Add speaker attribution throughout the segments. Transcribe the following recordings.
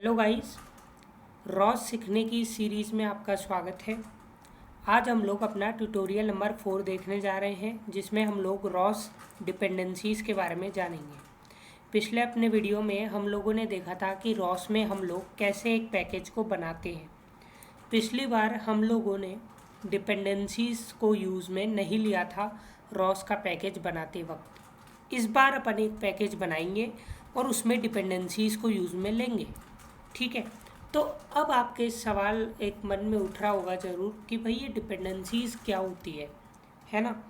Speaker 1: Hello guys, Ross सीखने की series में आपका स्वागत है। आज हम लोग अपना ट्यूटोरियल नंबर 4 देखने जा रहे हैं, जिसमें हम लोग रॉस डिपेंडेंसीज़ के बारे में जानेंगे। पिछले अपने वीडियो में हम लोगों ने देखा था कि रॉस में हम लोग कैसे एक पैकेज को बनाते हैं। पिछली बार हम लोगों ने डिपेंडेंसीज़ को यूज़ में नहीं लिया था रॉस का पैकेज बनाते वक्त। इस बार अपन एक पैकेज बनाएंगे और उसमें डिपेंडेंसीज़ को यूज़ में लेंगे। ठीक है, तो अब आपके सवाल एक मन में उठ रहा होगा ज़रूर कि भाई ये डिपेंडेंसीज़ क्या होती है ना।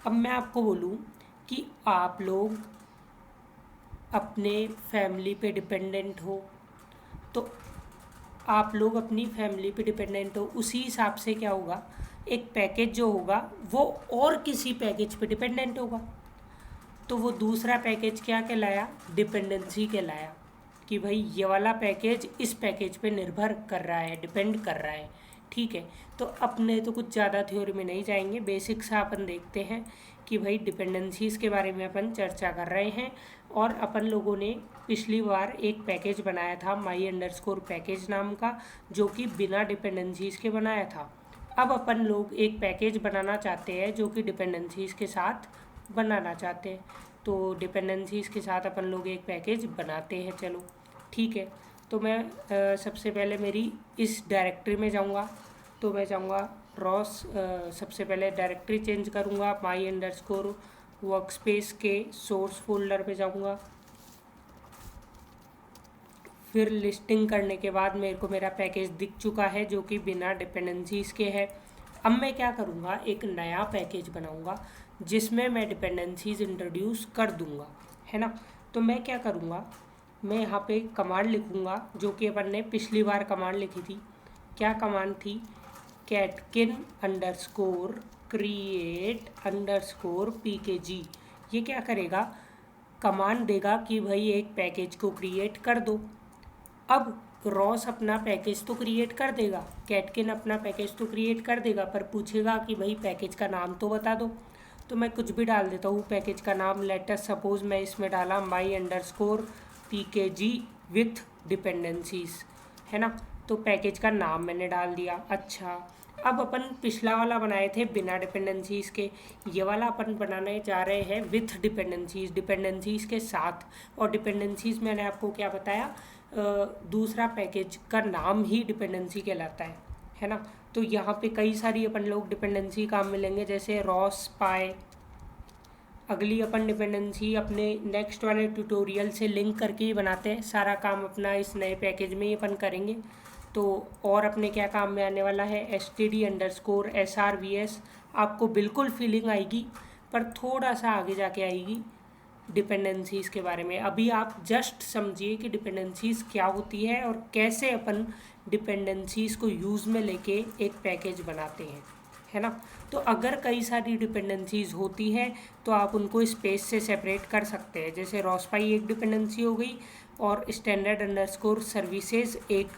Speaker 1: अब मैं आपको बोलूँ कि आप लोग अपने फैमिली पे डिपेंडेंट हो, तो आप लोग अपनी फैमिली पे डिपेंडेंट हो, उसी हिसाब से क्या होगा, एक पैकेज जो होगा वो और किसी पैकेज पे डिपेंडेंट होगा। तो वो दूसरा पैकेज क्या कहलाया? डिपेंडेंसी कहलाया कि भाई ये वाला पैकेज इस पैकेज पे निर्भर कर रहा है, डिपेंड कर रहा है। ठीक है, तो अपने तो कुछ ज़्यादा थ्योरी में नहीं जाएंगे, बेसिक सा अपन देखते हैं कि भाई डिपेंडेंसीज़ के बारे में अपन चर्चा कर रहे हैं। और अपन लोगों ने पिछली बार एक पैकेज बनाया था my_underscore पैकेज नाम का, जो कि बिना डिपेंडेंसीज़ के बनाया था। अब अपन लोग एक पैकेज बनाना चाहते हैं जो कि डिपेंडेंसीज़ के साथ बनाना चाहते हैं। तो डिपेंडेंसीज़ के साथ अपन लोग एक पैकेज बनाते हैं। चलो ठीक है, तो मैं सबसे पहले मेरी इस डायरेक्टरी में जाऊंगा। तो मैं जाऊंगा रॉस, सबसे पहले डायरेक्टरी चेंज करूंगा, my_underscore वर्कस्पेस के सोर्स फोल्डर पे जाऊंगा। फिर लिस्टिंग करने के बाद मेरे को मेरा पैकेज दिख चुका है जो कि बिना डिपेंडेंसीज़ के है। अब मैं क्या करूँगा, एक नया पैकेज बनाऊँगा जिसमें मैं डिपेंडेंसीज़ इंट्रोड्यूस कर दूँगा, है ना। तो मैं क्या करूँगा, मैं यहाँ पे कमांड लिखूँगा जो कि अपन ने पिछली बार कमांड लिखी थी। क्या कमांड थी? catkin_create_pkg। ये क्या करेगा? कमांड देगा कि भाई एक पैकेज को क्रिएट कर दो। अब रॉस अपना पैकेज तो क्रिएट कर देगा, कैटकिन अपना पैकेज तो क्रिएट कर देगा, पर पूछेगा कि भाई पैकेज का नाम तो बता दो। तो मैं कुछ भी डाल देता हूँ पैकेज का नाम। लेटर सपोज मैं इसमें डाला my_pkg विथ डिपेंडेंसीज़, है ना। तो पैकेज का नाम मैंने डाल दिया। अच्छा, अब अपन पिछला वाला बनाए थे बिना डिपेंडेंसीज़ के, ये वाला अपन बनाने जा रहे हैं विथ डिपेंडेंसीज़, डिपेंडेंसीज़ के साथ। और डिपेंडेंसीज़ मैंने आपको क्या बताया, दूसरा पैकेज का नाम ही डिपेंडेंसी कहलाता है ना। तो यहाँ पे कई सारी अपन लोग डिपेंडेंसी काम मिलेंगे, जैसे रॉस पाए। अगली अपन डिपेंडेंसी अपने नेक्स्ट वाले ट्यूटोरियल से लिंक करके ही बनाते हैं। सारा काम अपना इस नए पैकेज में ही अपन करेंगे। तो और अपने क्या काम में आने वाला है, std_srvs। आपको बिल्कुल फीलिंग आएगी, पर थोड़ा सा आगे जाके आएगी डिपेंडेंसीज़ के बारे में। अभी आप जस्ट समझिए कि डिपेंडेंसीज़ क्या होती है और कैसे अपन डिपेंडेंसीज़ को यूज़ में लेके एक पैकेज बनाते हैं, है ना। तो अगर कई सारी डिपेंडेंसीज़ होती हैं तो आप उनको स्पेस से सेपरेट कर सकते हैं। जैसे रॉसपाई एक डिपेंडेंसी हो गई और standard_services एक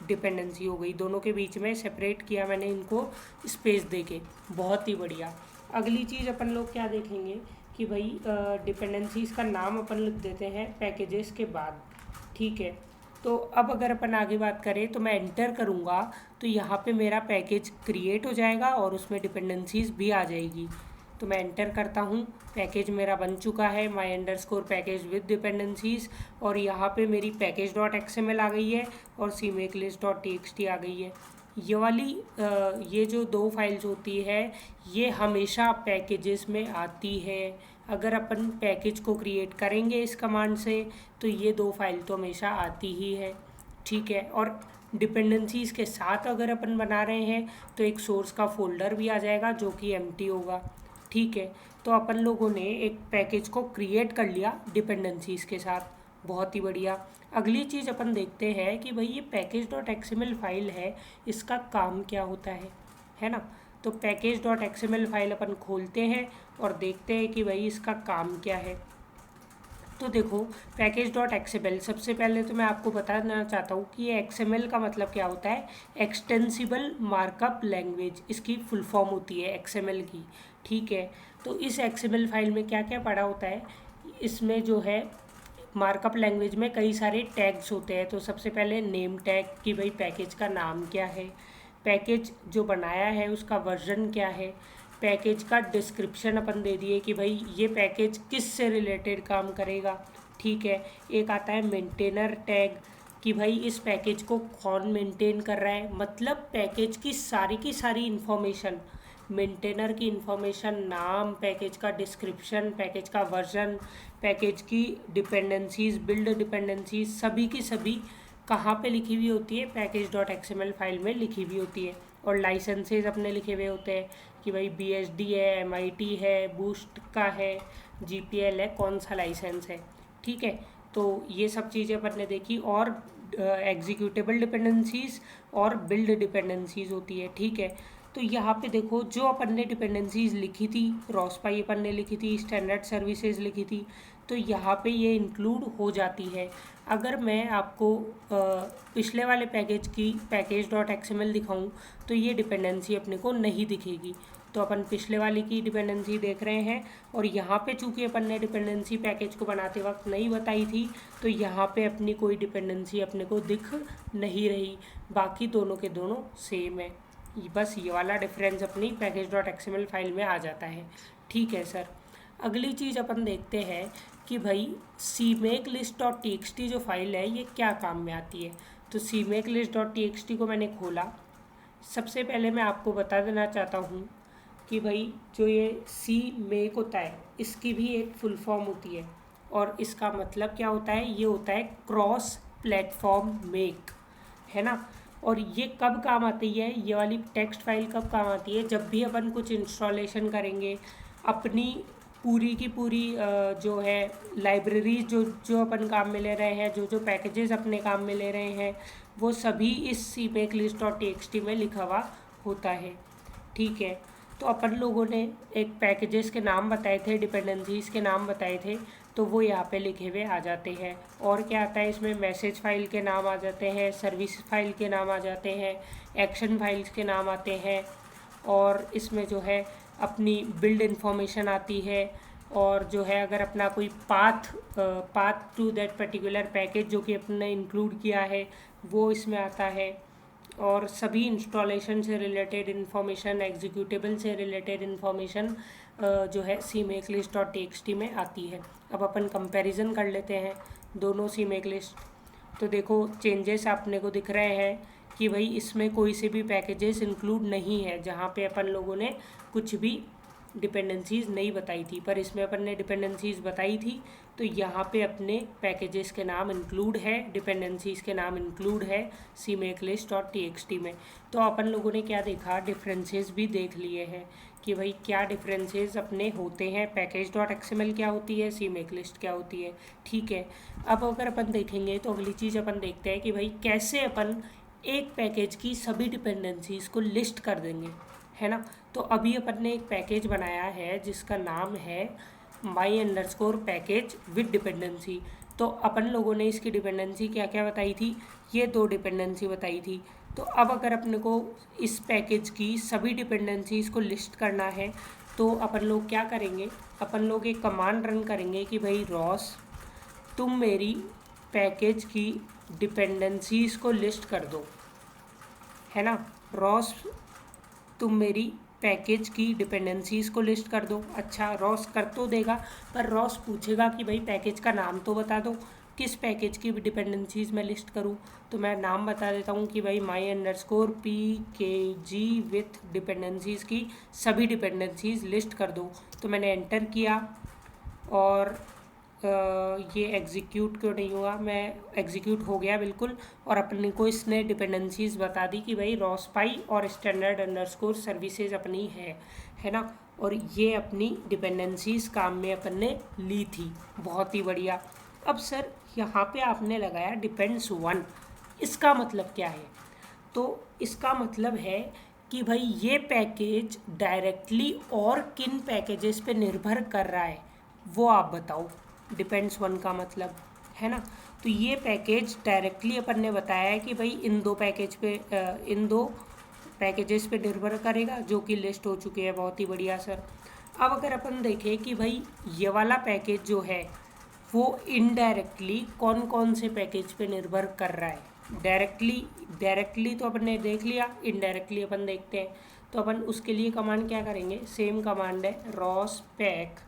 Speaker 1: डिपेंडेंसी हो गई, दोनों के बीच में सेपरेट किया मैंने इनको स्पेस देके। बहुत ही बढ़िया। अगली चीज़ अपन लोग क्या देखेंगे कि भाई डिपेंडेंसीज़ का नाम अपन लिख देते हैं पैकेजेस के बाद। ठीक है, तो अब अगर अपन आगे बात करें तो मैं एंटर करूँगा तो यहाँ पे मेरा पैकेज क्रिएट हो जाएगा और उसमें डिपेंडेंसीज़ भी आ जाएगी। तो मैं एंटर करता हूँ, पैकेज मेरा बन चुका है my_underscore पैकेज विद डिपेंडेंसीज़। और यहाँ पे मेरी package.xml आ गई है और cmakelist.txt आ गई है। ये वाली ये जो दो फाइल्स होती है ये हमेशा पैकेजेस में आती है। अगर अपन पैकेज को क्रिएट करेंगे इस कमांड से तो ये दो फाइल तो हमेशा आती ही है। ठीक है, और डिपेंडेंसीज़ के साथ अगर अपन बना रहे हैं तो एक सोर्स का फोल्डर भी आ जाएगा जो कि एम्प्टी होगा। ठीक है, तो अपन लोगों ने एक पैकेज को क्रिएट कर लिया डिपेंडेंसीज़ के साथ। बहुत ही बढ़िया। अगली चीज़ अपन देखते हैं कि भाई ये package.xml फाइल है, इसका काम क्या होता है ना। तो package.xml फाइल अपन खोलते हैं और देखते हैं कि भाई इसका काम क्या है। तो देखो package.xml, सबसे पहले तो मैं आपको बताना चाहता हूँ कि ये XML का मतलब क्या होता है। एक्सटेंसिबल मार्कअप लैंग्वेज इसकी फुल फॉर्म होती है XML की। ठीक है, तो इस XML फाइल में क्या क्या पड़ा होता है, इसमें जो है मार्कअप लैंग्वेज में कई सारे टैग्स होते हैं। तो सबसे पहले नेम टैग कि भाई पैकेज का नाम क्या है, पैकेज जो बनाया है उसका वर्जन क्या है, पैकेज का डिस्क्रिप्शन अपन दे दिए कि भाई ये पैकेज किस से रिलेटेड काम करेगा। ठीक है, एक आता है मेंटेनर टैग कि भाई इस पैकेज को कौन मेंटेन कर रहा है, मतलब पैकेज की सारी इन्फॉर्मेशन, मेंटेनर की इन्फॉर्मेशन, नाम, पैकेज का डिस्क्रिप्शन, पैकेज का वर्जन, पैकेज की डिपेंडेंसीज, बिल्ड डिपेंडेंसीज, सभी की सभी कहाँ पे लिखी हुई होती है, package.xml फाइल में लिखी हुई होती है। और लाइसेंसेज अपने लिखे हुए होते हैं कि भाई BSD है, MIT है, बूस्ट का है, GPL है, कौन सा लाइसेंस है। ठीक है, तो ये सब चीज़ें अपन ने देखी। और एग्जीक्यूटेबल डिपेंडेंसीज और बिल्ड डिपेंडेंसीज होती है। ठीक है, तो यहाँ पे देखो जो अपन ने डिपेंडेंसीज लिखी थी, रॉसपाई अपन ने लिखी थी, स्टैंडर्ड सर्विसेज लिखी थी, तो यहाँ पे ये इंक्लूड हो जाती है। अगर मैं आपको पिछले वाले पैकेज की package.xml दिखाऊं तो ये डिपेंडेंसी अपने को नहीं दिखेगी। तो अपन पिछले वाले की डिपेंडेंसी देख रहे हैं, और यहाँ पे चूँकि अपन ने डिपेंडेंसी पैकेज को बनाते वक्त नहीं बताई थी, तो यहाँ पे अपनी कोई डिपेंडेंसी अपने को दिख नहीं रही, बाकी दोनों के दोनों सेम है। बस ये वाला डिफरेंस अपनी package.xml फाइल में आ जाता है। ठीक है सर, अगली चीज़ अपन देखते हैं कि भाई cmakelist.txt जो फाइल है ये क्या काम में आती है। तो cmakelist.txt को मैंने खोला। सबसे पहले मैं आपको बता देना चाहता हूँ कि भाई जो ये CMake होता है इसकी भी एक फुल फॉर्म होती है, और इसका मतलब क्या होता है, ये होता है क्रॉस प्लेटफॉर्म मेक, है ना। और ये कब काम आती है, ये वाली टेक्स्ट फाइल कब काम आती है, जब भी अपन कुछ इंस्टॉलेशन करेंगे, अपनी पूरी की पूरी जो है लाइब्रेरीज जो अपन काम में ले रहे हैं, जो पैकेजेस अपने काम में ले रहे हैं, वो सभी इस cmakelist.txt में लिखा हुआ होता है। ठीक है, तो अपन लोगों ने एक पैकेजेस के नाम बताए थे, डिपेंडेंसीज के नाम बताए थे, तो वो यहाँ पे लिखे हुए आ जाते हैं। और क्या आता है इसमें, मैसेज फाइल के नाम आ जाते हैं, सर्विस फाइल के नाम आ जाते हैं, एक्शन फाइल्स के नाम आते हैं, और इसमें जो है अपनी बिल्ड इन्फॉर्मेशन आती है, और जो है अगर अपना कोई path to that particular package जो कि अपने इंक्लूड किया है वो इसमें आता है, और सभी इंस्टॉलेशन से रिलेटेड इन्फॉर्मेशन, एग्जीक्यूटेबल से रिलेटेड इन्फॉर्मेशन जो है cmakelist.txt में आती है। अब अपन कंपैरिजन कर लेते हैं दोनों cmakelist। तो देखो चेंजेस अपने को दिख रहे हैं कि भाई इसमें कोई से भी पैकेजेस इंक्लूड नहीं है, जहाँ पे अपन लोगों ने कुछ भी डिपेंडेंसीज नहीं बताई थी, पर इसमें अपन ने डिपेंडेंसीज बताई थी, तो यहाँ पे अपने पैकेजेस के नाम इंक्लूड है, डिपेंडेंसीज के नाम इंक्लूड है cmakelist.txt में। तो अपन लोगों ने क्या देखा, डिफरेंसेस भी देख लिए हैं कि भाई क्या डिफरेंसेस अपने होते हैं, package.xml क्या होती है, cmakelist क्या होती है। ठीक है, अब अगर अपन देखेंगे तो अगली चीज़ अपन देखते हैं कि भाई कैसे अपन एक पैकेज की सभी डिपेंडेंसीज को लिस्ट कर देंगे, है ना। तो अभी अपन ने एक पैकेज बनाया है जिसका नाम है my_package विद डिपेंडेंसी। तो अपन लोगों ने इसकी डिपेंडेंसी क्या क्या बताई थी, ये 2 डिपेंडेंसी बताई थी। तो अब अगर अपने को इस पैकेज की सभी डिपेंडेंसीज को लिस्ट करना है तो अपन लोग क्या करेंगे, अपन लोग एक कमांड रन करेंगे कि भाई रॉस तुम मेरी पैकेज की डिपेंडेंसीज को लिस्ट कर दो, है ना। रॉस तुम मेरी पैकेज की डिपेंडेंसीज को लिस्ट कर दो। अच्छा, रॉस कर तो देगा, पर रॉस पूछेगा कि भाई पैकेज का नाम तो बता दो, किस पैकेज की डिपेंडेंसीज मैं लिस्ट करूं। तो मैं नाम बता देता हूं कि भाई my_pkg विथ डिपेंडेंसीज की सभी डिपेंडेंसीज लिस्ट कर दो। तो मैंने एंटर किया, और ये एग्जीक्यूट क्यों नहीं हुआ, मैं एग्जीक्यूट हो गया बिल्कुल, और अपने को इसने डिपेंडेंसीज बता दी कि भाई रॉसपाई और स्टैंडर्ड सर्विसेज अपनी है ना। और ये अपनी डिपेंडेंसीज काम में अपन ने ली थी, बहुत ही बढ़िया। अब सर यहाँ पे आपने लगाया डिपेंड्स 1, इसका मतलब क्या है, तो इसका मतलब है कि भाई ये पैकेज डायरेक्टली और किन पैकेजेस पे निर्भर कर रहा है वो आप बताओ, डिपेंड्स 1 का मतलब, है ना। तो ये पैकेज डायरेक्टली अपन ने बताया है कि भाई इन दो पैकेजेस पे निर्भर करेगा, जो कि लिस्ट हो चुके हैं, बहुत ही बढ़िया सर। अब अगर अपन देखें कि भाई ये वाला पैकेज जो है वो इनडायरेक्टली कौन कौन से पैकेज पे निर्भर कर रहा है। डायरेक्टली तो अपन ने देख लिया, इनडायरेक्टली अपन देखते हैं। तो अपन उसके लिए कमांड क्या करेंगे, सेम कमांड है रॉस पैक,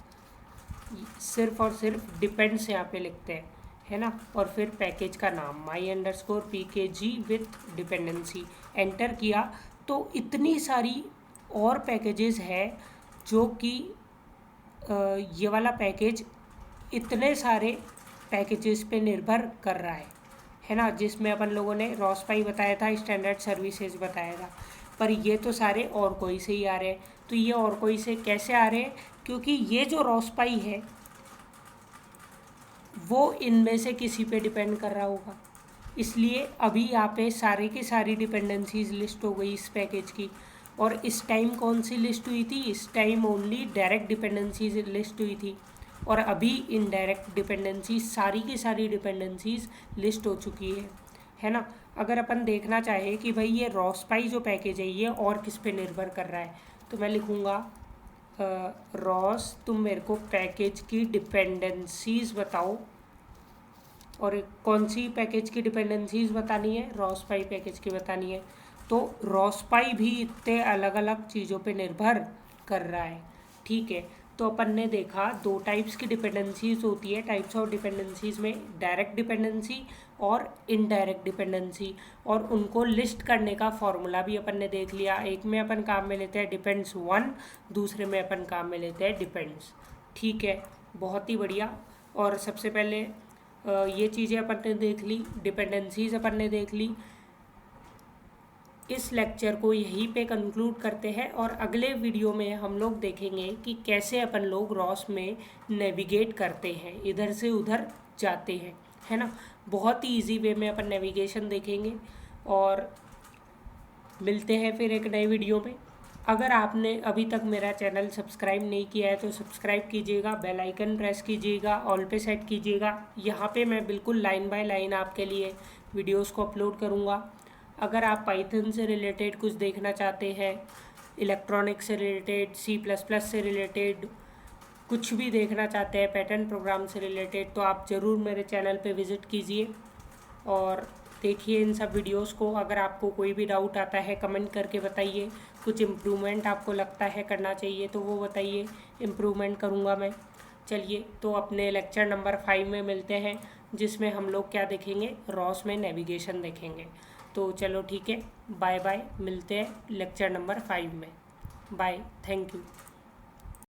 Speaker 1: सिर्फ और सिर्फ डिपेंड्स यहाँ पे लिखते हैं, है ना, और फिर पैकेज का नाम my_pkg विथ डिपेंडेंसी, एंटर किया। तो इतनी सारी और पैकेजेस है जो कि ये वाला पैकेज इतने सारे पैकेजेस पे निर्भर कर रहा है ना, जिसमें अपन लोगों ने रॉसपाई बताया था, स्टैंडर्ड सर्विसेज बताया था, पर ये तो सारे और कोई से ही आ रहे हैं। तो ये और कोई से कैसे आ रहे हैं, क्योंकि ये जो रॉसपाई है वो इनमें से किसी पे डिपेंड कर रहा होगा, इसलिए अभी यहाँ पे सारे की सारी डिपेंडेंसीज लिस्ट हो गई इस पैकेज की। और इस टाइम कौन सी लिस्ट हुई थी, इस time only direct dependencies list हुई थी, और अभी इनडायरेक्ट डिपेंडेंसी सारी की सारी डिपेंडेंसीज लिस्ट हो चुकी है ना। अगर अपन देखना चाहे कि भाई ये रॉसपाई जो पैकेज है ये और किस पे निर्भर कर रहा है, तो मैं लिखूँगा रॉस तुम मेरे को पैकेज की डिपेंडेंसीज बताओ, और कौन सी पैकेज की डिपेंडेंसीज बतानी है, रॉसपाई पैकेज की बतानी है। तो रॉसपाई भी इतने अलग अलग चीज़ों पे निर्भर कर रहा है, ठीक है। तो अपन ने देखा दो टाइप्स की डिपेंडेंसीज होती है, टाइप्स ऑफ डिपेंडेंसीज में डायरेक्ट डिपेंडेंसी और इनडायरेक्ट डिपेंडेंसी, और उनको लिस्ट करने का फॉर्मूला भी अपन ने देख लिया। एक में अपन काम में लेते हैं डिपेंड्स 1, दूसरे में अपन काम में लेते हैं डिपेंड्स, ठीक है, बहुत ही बढ़िया। और सबसे पहले ये चीज़ें अपन ने देख ली, डिपेंडेंसीज अपन ने देख ली। इस लेक्चर को यहीं पे कंक्लूड करते हैं, और अगले वीडियो में हम लोग देखेंगे कि कैसे अपन लोग रॉस में नेविगेट करते हैं, इधर से उधर जाते हैं, है ना। बहुत ही इजी वे में अपन नेविगेशन देखेंगे, और मिलते हैं फिर एक नए वीडियो में। अगर आपने अभी तक मेरा चैनल सब्सक्राइब नहीं किया है तो सब्सक्राइब कीजिएगा, बेल आइकन प्रेस कीजिएगा, ऑल पे सेट कीजिएगा। यहाँ पे मैं बिल्कुल लाइन बाय लाइन आपके लिए वीडियोस को अपलोड करूँगा। अगर आप पाइथन से रिलेटेड कुछ देखना चाहते हैं, इलेक्ट्रॉनिक्स से रिलेटेड, C++ से रिलेटेड कुछ भी देखना चाहते हैं, पैटर्न प्रोग्राम से रिलेटेड, तो आप ज़रूर मेरे चैनल पे विज़िट कीजिए और देखिए इन सब वीडियोस को। अगर आपको कोई भी डाउट आता है कमेंट करके बताइए, कुछ इम्प्रूवमेंट आपको लगता है करना चाहिए तो वो बताइए, इम्प्रूवमेंट करूँगा मैं। चलिए, तो अपने लेक्चर नंबर 5 में मिलते हैं, जिसमें हम लोग क्या देखेंगे, रॉस में नेविगेशन देखेंगे। तो चलो ठीक है, बाय बाय, मिलते हैं लेक्चर नंबर 5 में। Bye, thank you.